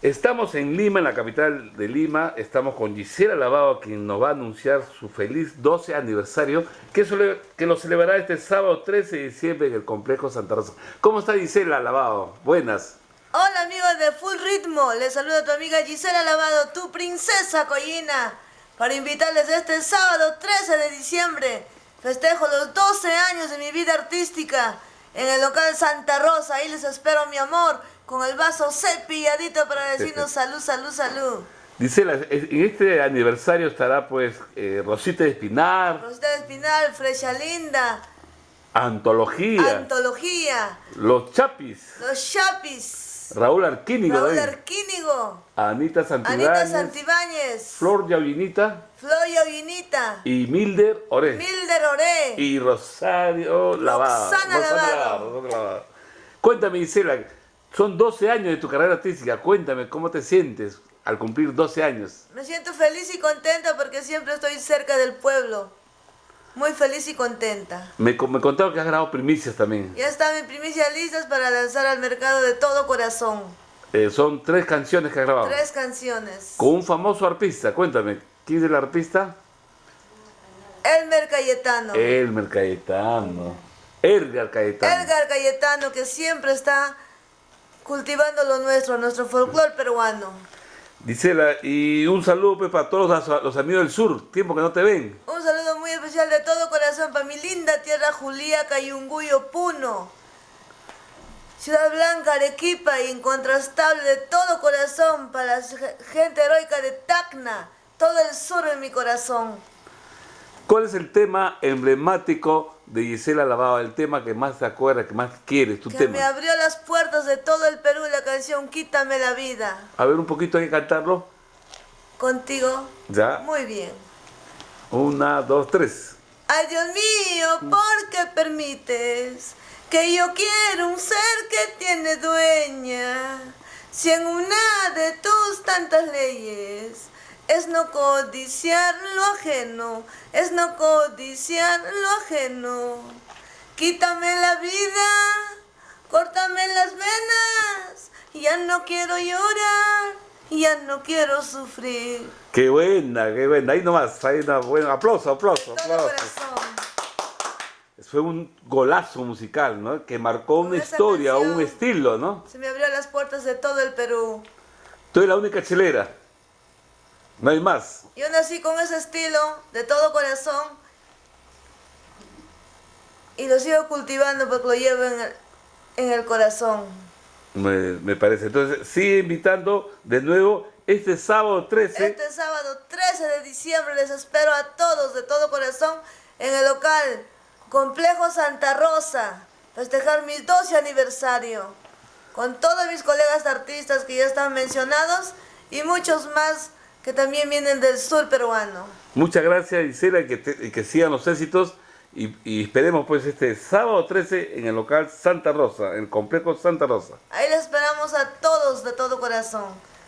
Estamos en Lima, en la capital de Lima. Estamos con Gisela Lavado, quien nos va a anunciar su feliz 12 aniversario, que lo celebrará este sábado 13 de diciembre en el Complejo Santa Rosa. ¿Cómo está Gisela Lavado? Buenas. Hola amigos de Full Ritmo, les saluda tu amiga Gisela Lavado, tu princesa collina, para invitarles este sábado 13 de diciembre. Festejo los 12 años de mi vida artística en el local Santa Rosa. Ahí les espero, mi amor, con el vaso cepilladito para decirnos salud, salud, salud. Gisela, en este aniversario estará pues Rosita de Espinar. Rosita de Espinal, Flecha Linda, Antología. Antología, Los Chapis. Los Chapis, Raúl Arquínigo. Raúl Arquínigo, Anita Santibáñez. Anita Santibáñez, Flor Yavinita. Flor Yovinita, Y Milder Oré. Milder Oré, Y Rosario Lavado. Roxana Lavado. Roxana Lavado. Cuéntame, Gisela, son 12 años de tu carrera artística. Cuéntame, ¿cómo te sientes al cumplir 12 años? Me siento feliz y contenta porque siempre estoy cerca del pueblo. Muy feliz y contenta. Me contaron que has grabado primicias también. Ya están mis primicias listas para lanzar al mercado de todo corazón. Son 3 canciones que has grabado. 3 canciones. Con un famoso arpista. Cuéntame, ¿quién es el arpista? Elmer Cayetano. Elmer Cayetano. Edgar Cayetano. Edgar Cayetano, que siempre está cultivando lo nuestro folclore peruano. Gisela, y un saludo pues, para todos los amigos del sur. Tiempo que no te ven. Un saludo muy especial de todo corazón para mi linda tierra Juliaca, Yunguyo, Puno. Ciudad Blanca, Arequipa, y incontrastable de todo corazón para la gente heroica de Tacna. Todo el sur en mi corazón. ¿Cuál es el tema emblemático de Gisela Lavado? El tema que más te acuerdas, que más quieres, tu Que tema. me abrió las puertas de todo el Perú, la canción Quítame la vida. A ver, un poquito hay que cantarlo. ¿Contigo? Ya. Muy bien. 1, 2, 3. Ay, Dios mío, ¿por qué permites que yo quiera un ser que tiene dueña? Si en una de tus tantas leyes es no codiciar lo ajeno, es no codiciar lo ajeno. Quítame la vida, córtame las venas, ya no quiero llorar, ya no quiero sufrir. Qué buena, qué buena. Ahí nomás, ahí una buena. Aplauso, aplauso, Todo aplauso. corazón. Fue un golazo musical, ¿no? Que marcó Con una esa historia, canción un estilo, ¿no? Se me abrió las puertas de todo el Perú. Tú eres la única chelera. No hay más. Yo nací con ese estilo de todo corazón y lo sigo cultivando porque lo llevo en el corazón. Me parece. Entonces, sigue invitando de nuevo este sábado 13. Este sábado 13 de diciembre les espero a todos de todo corazón en el local Complejo Santa Rosa, festejar mi 12 aniversario con todos mis colegas artistas que ya están mencionados y muchos más que también vienen del sur peruano. Muchas gracias, Gisela, y que sigan los éxitos. Y esperemos pues este sábado 13 en el local Santa Rosa, en el Complejo Santa Rosa. Ahí les esperamos a todos de todo corazón.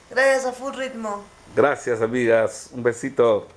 Gracias a Full Ritmo. Gracias, amigas. Un besito.